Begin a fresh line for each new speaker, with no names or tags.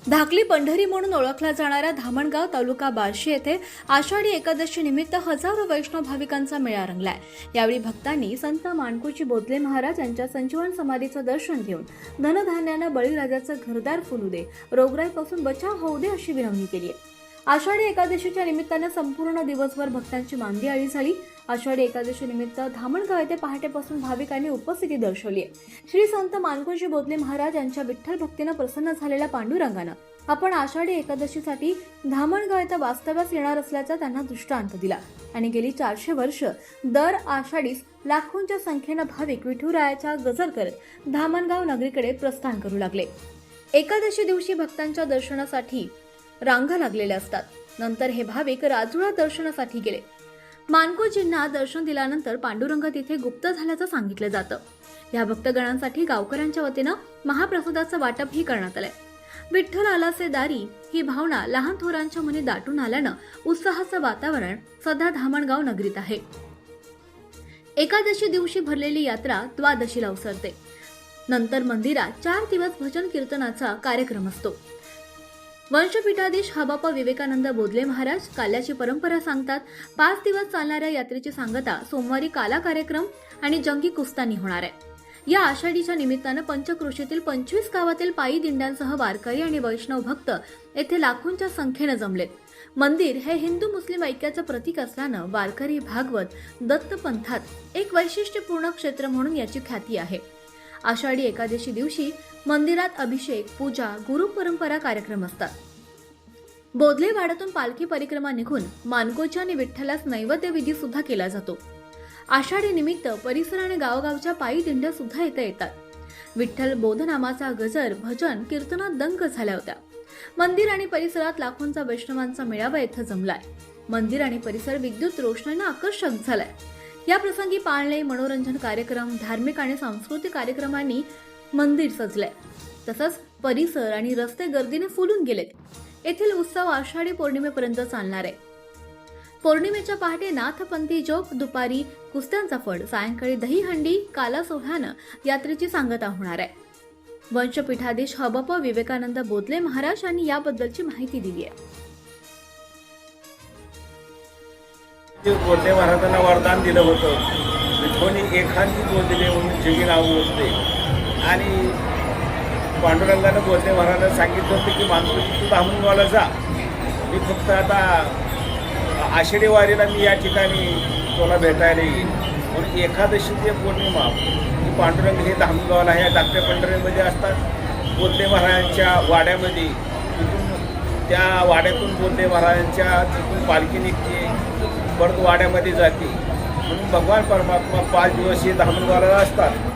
धाकली पंढरी म्हणून ओळखला जाणारा धामणगाव तालुका बार्शी येथे आषाढी एकादशी निमित्त हजारो वैष्णव भाविकांचा मेळा रंगलाय। यावेळी भक्तांनी संत मानकोजी बोधले महाराज यांच्या संजीवन समाधीचं दर्शन घेऊन धनधान्यानं बळीराजाचं घरदार फुलू दे, रोगराईपासून बचाव होऊ दे अशी विनंती केली आहे। आषाढी एकादशीच्या निमित्तानं संपूर्ण दिवसभर भक्तांची मांदी आळी झाली। आषाढी एकादशी निमित्त धामणगाव येथे पहाटेपासून भाविकांनी उपस्थिती दर्शवली आहे। श्री संत मानकोजी बोधले महाराज यांच्या विठ्ठल भक्तीनं प्रसन्न झालेल्या पांडुरंगानं आपण आषाढी एकादशीसाठी धामणगाव येथे वास्तव्यास येणार असल्याचा त्यांना दृष्टांत दिला आणि गेली 400 वर्ष दर आषाढीस लाखोंच्या संख्येनं भाविक विठुरायाच्या गजर करत धामणगाव नगरीकडे प्रस्थान करू लागले। एकादशी दिवशी भक्तांच्या दर्शनासाठी रांगा लागलेल्या असतात। नंतर हे भाविक राजुळा दर्शनासाठी गेले। मानकोजींना दर्शन दिल्यानंतर पांडुरंग तिथे गुप्त झाल्याचं सांगितलं जातं। या भक्तगणांसाठी गावकऱ्यांच्या वतीनं महाप्रसादाचं वाटपही करण्यात आलंय। विठ्ठल आलासे दारी ही भावना लहान थोरांच्या मनी दाटून आल्यानं उत्साहाचं वातावरण सध्या धामणगाव नगरीत आहे। एकादशी दिवशी भरलेली यात्रा द्वादशीला उसरते। नंतर मंदिरात 4 दिवस भजन कीर्तनाचा कार्यक्रम असतो। वंशपीठाधीश हबाप्पा विवेकानंद बोधले महाराज काल्याची परंपरा सांगतात। 5 दिवस चालणाऱ्या यात्रेची सांगता सोमवारी काला कार्यक्रम आणि जंगी कुस्तानी होणार आहे। या आषाढीच्या निमित्तानं पंचक्रोशीतील 25 गावातील पायी दिंड्यांसह वारकरी आणि वैष्णव भक्त येथे लाखोंच्या संख्येनं जमलेत। मंदिर हे हिंदू मुस्लिम ऐक्याचं प्रतीक असल्यानं वारकरी भागवत दत्त पंथात एक वैशिष्ट्यपूर्ण क्षेत्र म्हणून याची ख्याती आहे। आषाढी एकादशी दिवशी मंदिरात अभिषेक, पूजा, गुरुपरंपरा कार्यक्रम असतात। बोधले वाड्यातून पालखी परिक्रमा निघून मानकोजी आणि विठ्ठलास नैवेद्य विधी सुद्धा केला जातो। आषाढी निमित्त परिसर आणि गावगावच्या पायी दिंड्या सुद्धा येथे येतात। विठ्ठल बोधनामाचा गजर, भजन, कीर्तनात दंग झाल्या होत्या। मंदिर आणि परिसरात लाखोंचा वैष्णवांचा मेळावा येथे जमलाय। मंदिर आणि परिसर विद्युत रोषणाईने आकर्षक झालाय। या प्रसंगी पाळणे, मनोरंजन कार्यक्रम, धार्मिक आणि सांस्कृतिक कार्यक्रमांनी मंदिर सजलंय। तसंच परिसर आणि रस्ते गर्दीने फुलून गेलेत। येथील उत्सव आषाढी पौर्णिमेपर्यंत चालणार आहे। पौर्णिमेच्या पहाटे नाथपंथी जोग, दुपारी कुस्त्यांचा फड, सायंकाळी दहीहंडी, काला सोहळ्यानं यात्रेची सांगता होणार आहे। वंशपीठाधीश हबाप्पा विवेकानंद बोधले महाराज यांनी याबद्दलची माहिती दिली आहे।
बोधले महाराजांना वरदान दिलं होतं, कोणी एखादी बोधले म्हणून जगी नाव होते आणि पांडुरंगानं बोधले महाराजांना सांगितलं होतं की मानकोजी तू धामणगावला जा, मी फक्त आता आषाढी वारीला मी या ठिकाणी तुला भेटायला येईल। म्हणून एकादशी ते पौर्णिमा ही पांडुरंग हे धामणगावला ह्या धाकट्या पंढरीमध्ये असतात। बोधले महाराजांच्या वाड्यामध्ये तिथून त्या वाड्यातून बोधले महाराजांच्या तिथून पालखी निघते, परत वाड्यामध्ये जाते। म्हणून भगवान परमात्मा 5 दिवस हे धामणगावला असतात।